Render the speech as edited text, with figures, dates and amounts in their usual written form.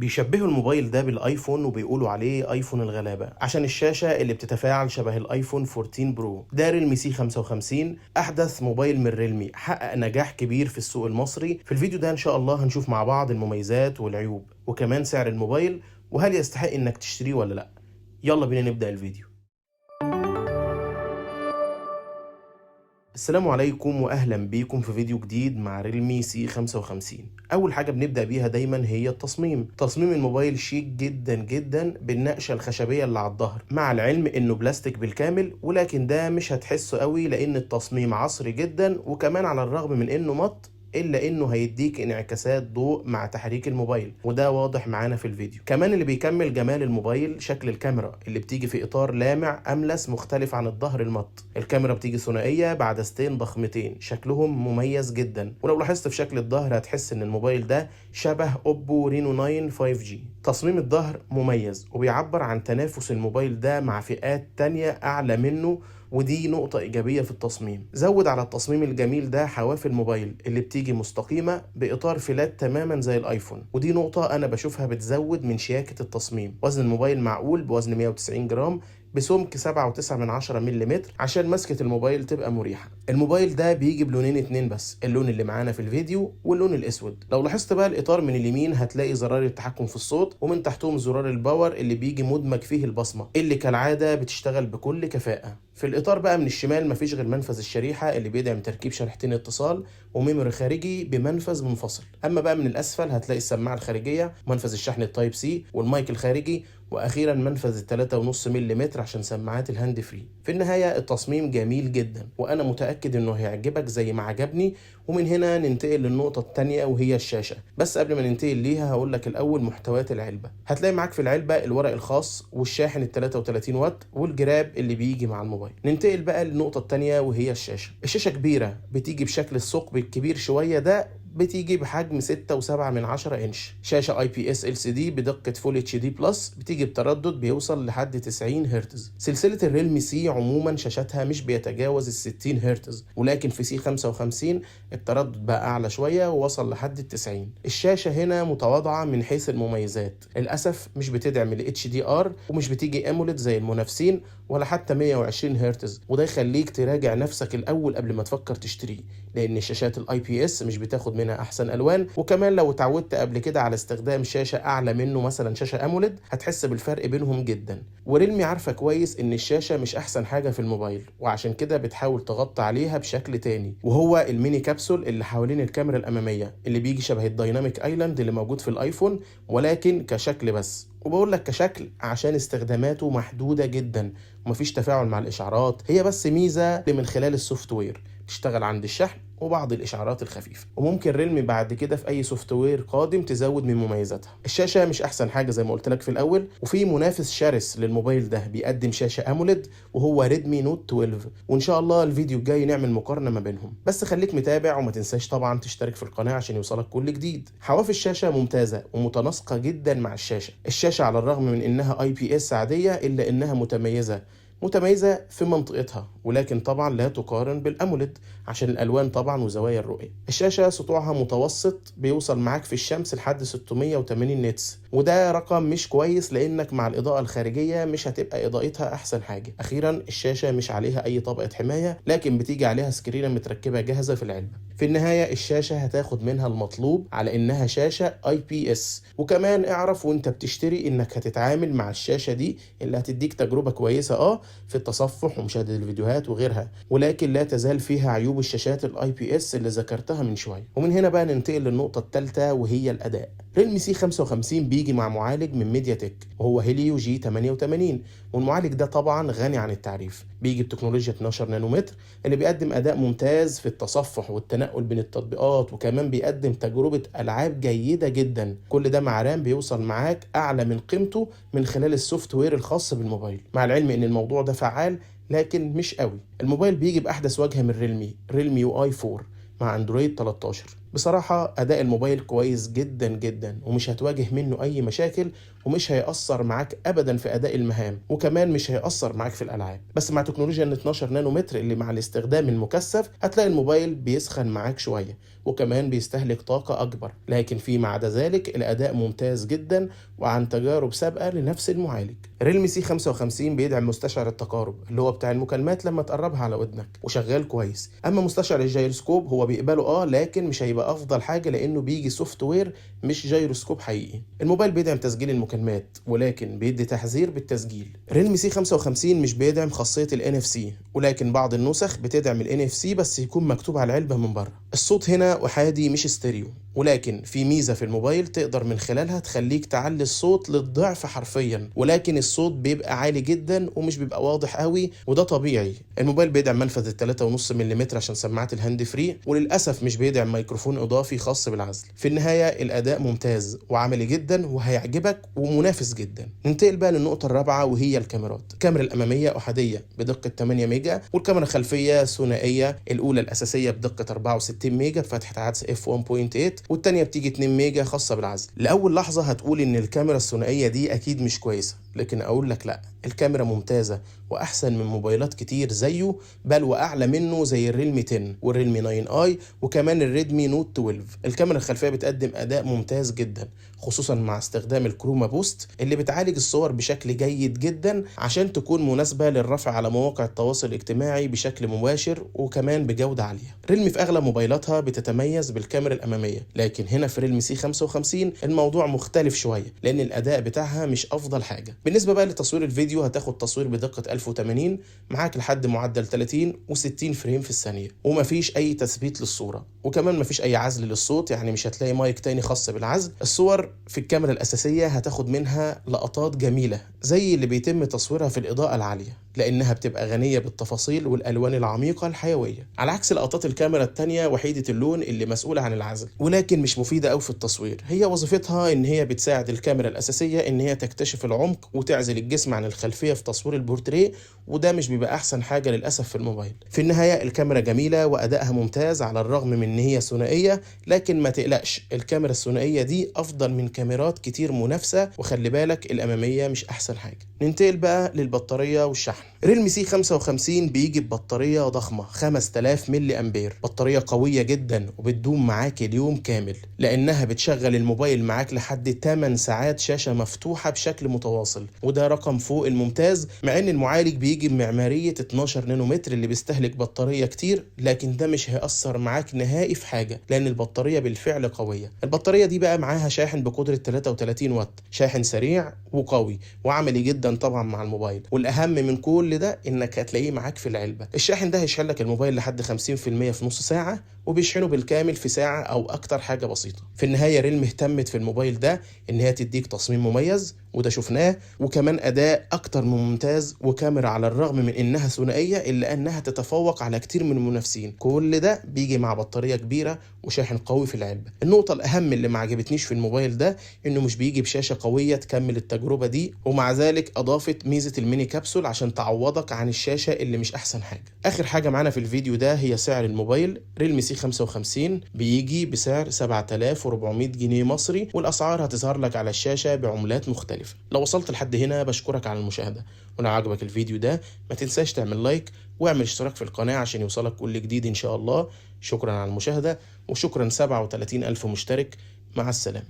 بيشبهوا الموبايل ده بالايفون وبيقولوا عليه ايفون الغلابه عشان الشاشه اللي بتتفاعل شبه الايفون 14 برو. ده ريلمي سي 55 احدث موبايل من ريلمي، حقق نجاح كبير في السوق المصري. في الفيديو ده ان شاء الله هنشوف مع بعض المميزات والعيوب وكمان سعر الموبايل وهل يستحق انك تشتريه ولا لا. يلا بينا نبدأ الفيديو. السلام عليكم واهلا بيكم في فيديو جديد مع ريلمي سي 55. اول حاجه بنبدا بيها دايما هي التصميم. تصميم الموبايل شيك جدا جدا بالنقشه الخشبيه اللي على الظهر، مع العلم انه بلاستيك بالكامل، ولكن ده مش هتحسه قوي لان التصميم عصري جدا، وكمان على الرغم من انه مط الا انه هيديك انعكاسات ضوء مع تحريك الموبايل، وده واضح معانا في الفيديو. كمان اللي بيكمل جمال الموبايل شكل الكاميرا اللي بتيجي في اطار لامع املس مختلف عن الظهر المط. الكاميرا بتيجي ثنائيه بعدستين ضخمتين شكلهم مميز جدا، ولو لاحظت في شكل الظهر هتحس ان الموبايل ده شبه اوبو رينو 9 5G. تصميم الظهر مميز وبيعبر عن تنافس الموبايل ده مع فئات تانية اعلى منه، ودي نقطة إيجابية في التصميم. زود على التصميم الجميل ده حواف الموبايل اللي بتيجي مستقيمة بإطار فلات تماما زي الآيفون، ودي نقطة أنا بشوفها بتزود من شياكة التصميم. وزن الموبايل معقول بوزن 190 جرام بسمك 7.9 ملم عشان مسكة الموبايل تبقى مريحة. الموبايل ده بيجي بلونين اتنين بس، اللون اللي معانا في الفيديو واللون الاسود. لو لاحظت بقى الإطار من اليمين هتلاقي زرار التحكم في الصوت، ومن تحتهم زرار الباور اللي بيجي مدمج فيه البصمة اللي كالعادة بتشتغل بكل كفاءة. في الإطار بقى من الشمال مفيش غير منفذ الشريحة اللي بيدعم تركيب شريحتين اتصال وميموري خارجي بمنفذ منفصل. أما بقى من الأسفل هتلاقي السماعة الخارجية، منفذ الشحن التايب سي والمايك الخارجي، واخيرا منفذ 3.5 ملم عشان سماعات الهاند فري. في النهايه التصميم جميل جدا وانا متاكد انه هيعجبك زي ما عجبني. ومن هنا ننتقل للنقطه الثانيه وهي الشاشه. بس قبل ما ننتقل ليها هقول لك الاول محتويات العلبه. هتلاقي معاك في العلبه الورق الخاص والشاحن ال 33 واط والجراب اللي بيجي مع الموبايل. ننتقل بقى للنقطه الثانيه وهي الشاشه. الشاشه كبيره بتيجي بشكل الثقب الكبير شويه ده، بتيجي بحجم 6.7 انش. شاشة IPS LCD بدقة فول HD بلس، بتيجي بتردد بيوصل لحد 90 هرتز. سلسلة الريلمي سي عموما شاشاتها مش بيتجاوز 60 هرتز، ولكن في سي 55 التردد بقى أعلى شوية ووصل لحد 90. الشاشة هنا متواضعة من حيث المميزات، للأسف مش بتدعم ال HDR ومش بتيجي AMOLED زي المنافسين ولا حتى 120 هرتز، وده يخليك تراجع نفسك الأول قبل ما تفكر تشتريه، لأن الشاشات ال IPS مش بتاخد منها احسن الوان. وكمان لو اتعودت قبل كده على استخدام شاشه اعلى منه مثلا شاشه اموليد هتحس بالفرق بينهم جدا. وريلمي عارفه كويس ان الشاشه مش احسن حاجه في الموبايل، وعشان كده بتحاول تغطي عليها بشكل تاني، وهو الميني كابسول اللي حوالين الكاميرا الاماميه اللي بيجي شبه الدايناميك ايلاند اللي موجود في الايفون، ولكن كشكل بس. وبقول لك كشكل عشان استخداماته محدوده جدا ومفيش تفاعل مع الاشعارات، هي بس ميزه من خلال السوفت وير تشتغل عند الشحن وبعض الاشعارات الخفيفه. وممكن ريلمي بعد كده في اي سوفت وير قادم تزود من مميزاتها. الشاشه مش احسن حاجه زي ما قلت لك في الاول، وفي منافس شرس للموبايل ده بيقدم شاشه اموليد وهو ريدمي نوت 12، وان شاء الله الفيديو الجاي نعمل مقارنه ما بينهم. بس خليك متابع وما تنساش طبعا تشترك في القناه عشان يوصلك كل جديد. حواف الشاشه ممتازه ومتناسقه جدا مع الشاشه على الرغم من انها IPS عاديه الا انها متميزة في منطقتها، ولكن طبعا لا تقارن بالأموليد عشان الألوان طبعا وزوايا الرؤية. الشاشة سطوعها متوسط بيوصل معاك في الشمس لحد 680 نتس، وده رقم مش كويس لأنك مع الإضاءة الخارجية مش هتبقى إضاءتها أحسن حاجة. أخيرا الشاشة مش عليها أي طبقة حماية، لكن بتيجي عليها سكرينة متركبة جاهزة في العلبة. في النهاية الشاشة هتاخد منها المطلوب على إنها شاشة IPS. وكمان اعرف وانت بتشتري إنك هتتعامل مع الشاشة دي اللي هتديك تجربة كويسة في التصفح ومشاهدة الفيديوهات وغيرها، ولكن لا تزال فيها عيوب الشاشات IPS اللي ذكرتها من شوية. ومن هنا بقى ننتقل للنقطة الثالثة وهي الأداء. ريلمي سي 55 بيجي مع معالج من ميديا تك وهو هيليو G88، والمعالج ده طبعا غني عن التعريف. بيجي بتكنولوجيا 12 نانومتر اللي بيقدم أداء ممتاز في التصفح والتنقل بين التطبيقات، وكمان بيقدم تجربة ألعاب جيدة جدا. كل ده مع رام بيوصل معاك أعلى من قيمته من خلال السوفت وير الخاص بالموبايل، مع العلم إن الموضوع ده فعال لكن مش قوي. الموبايل بيجي بأحدث واجهة من ريلمي UI 4 مع اندرويد 13. بصراحة أداء الموبايل كويس جدا جدا، ومش هتواجه منه أي مشاكل، ومش هيأثر معاك أبدا في أداء المهام، وكمان مش هيأثر معاك في الألعاب. بس مع تكنولوجيا ال 12 نانومتر اللي مع الاستخدام المكثف هتلاقي الموبايل بيسخن معاك شوية، وكمان بيستهلك طاقة أكبر، لكن فيما عدا ذلك الأداء ممتاز جدا وعن تجارب سابقة لنفس المعالج. ريلمي سي 55 بيدعم مستشعر التقارب اللي هو بتاع المكالمات لما تقربها على ودنك، وشغال كويس. أما مستشعر الجيروسكوب هو بيقبله لكن مش هيبقى أفضل حاجة لأنه بيجي سوفت وير مش جيروسكوب حقيقي. الموبايل بيدعم تسجيل المكالمات ولكن بيدي تحذير بالتسجيل. ريلمي سي 55 مش بيدعم خاصية ال NFC، ولكن بعض النسخ بتدعم ال NFC بس يكون مكتوب على العلبة من بره. الصوت هنا أحادي مش ستيريو، ولكن في ميزة في الموبايل تقدر من خلالها تخليك تعلي الصوت للضعف حرفيا، ولكن الصوت بيبقى عالي جدا ومش بيبقى واضح قوي، وده طبيعي. الموبايل بيدعم منفذ 3.5 ملم عشان سماعات الهاند فري، وللأسف مش بيدعم ميكروفون إضافي خاص بالعزل. في النهاية الأداء ممتاز وعملي جدا وهيعجبك ومنافس جدا. ننتقل بقى للنقطة الرابعة وهي الكاميرات. الكاميرا الأمامية أحادية بدقة 8 ميجا، والكاميرا الخلفية ثنائية، الأولى الأساسية بدقة 64 ميجا بفتحة عدسة f1.8، والتانية بتيجي 2 ميجا خاصة بالعزل. لأول لحظة هتقول إن الكاميرا الثنائية دي أكيد مش كويسة، لكن أقول لك لأ، الكاميرا ممتازة وأحسن من موبايلات كتير زيه، بل وأعلى منه زي الريلمي 10 والريلمي 9 اي وكمان الريدمي نوت 12. الكاميرا الخلفية بتقدم أداء ممتاز جدا، خصوصا مع استخدام الكروما بوست اللي بتعالج الصور بشكل جيد جدا عشان تكون مناسبة للرفع على مواقع التواصل الاجتماعي بشكل مباشر وكمان بجودة عالية. ريلمي في أغلب موبايلاتها بتتميز بالكاميرا الأمامية، لكن هنا في ريلمي سي 55 الموضوع مختلف شوية لأن الأداء بتاعها مش أفضل حاجة. بالنسبة بقى لتصوير الفيديو هتاخد تصوير بدقة 1080 معاك لحد معدل 30 و60 فريم في الثانية، ومفيش أي تثبيت للصورة، وكمان مفيش أي عزل للصوت، يعني مش هتلاقي مايك تاني خاص بالعزل. الصور في الكاميرا الأساسية هتاخد منها لقطات جميلة زي اللي بيتم تصويرها في الإضاءة العالية، لأنها بتبقى غنية بالتفاصيل والألوان العميقة الحيوية، على عكس لقطات الكاميرا التانية وحيدة اللون اللي مسؤولة عن العزل، ولكن مش مفيدة أوي في التصوير. هي وظيفتها إن هي بتساعد الكاميرا الأساسية إن هي تكتشف العمق وتعزل الجسم عن الخلفية في تصوير البورتريه، وده مش بيبقى أحسن حاجة للأسف في الموبايل. في النهاية الكاميرا جميلة وأدائها ممتاز على الرغم من إن هي ثنائية، لكن ما تقلقش، الكاميرا الثنائية دي أفضل من كاميرات كتير منافسة، وخلي بالك الأمامية مش أحسن حاجة. ننتقل بقى للبطارية والشحن. ريلمي سي 55 بيجي ببطارية ضخمة 5000 ملي أمبير، بطارية قوية جدا وبتدوم معاك اليوم كامل، لأنها بتشغل الموبايل معاك لحد 8 ساعات شاشة مفتوحة بشكل متواصل، وده رقم فوق الممتاز. مع إن المعالج بيجي بمعمارية 12 نانومتر اللي بيستهلك بطارية كتير، لكن ده مش هيأثر معاك نهائي في حاجة لأن البطارية بالفعل قوية. البطارية دي بقى معاها شاحن بقدرة 33 واط، شاحن سريع وقوي وعملي جدا طبعا مع الموبايل، والأهم من كل ده إنك هتلاقيه معاك في العلبة. الشاحن ده هيشحن لك الموبايل لحد 50% في نص ساعة، وبيشحنه بالكامل في ساعة أو أكتر حاجة بسيطة. في النهاية ريلمي اهتمت في الموبايل ده إن هي تديك تصميم مميز، وده شفناه، وكمان أداء أكتر من ممتاز، وكاميرا على الرغم من إنها ثنائية إلا أنها تتفوق على كتير من المنافسين. كل ده بيجي مع بطارية كبيرة وشاحن قوي في العلبة. النقطة الأهم اللي ما عجبتنيش في الموبايل ده إنه مش بيجي بشاشة قوية تكمل التجربة دي، ومع ذلك أضافت ميزة الميني كابسول عشان تعوضك عن الشاشة اللي مش أحسن حاجة. آخر حاجة معانا في الفيديو ده هي سعر الموبايل. ريلمي سي 55 بيجي بسعر 7400 جنيه مصري، والأسعار هتظهر لك على الشاشة بعملات مختلفة. لو وصلت لحد هنا بشكرك على المشاهدة، ولو عجبك الفيديو ده ما تنساش تعمل لايك واعمل اشتراك في القناة عشان يوصلك كل جديد إن شاء الله. شكرا على المشاهدة، وشكرا 37,000 مشترك. مع السلامة.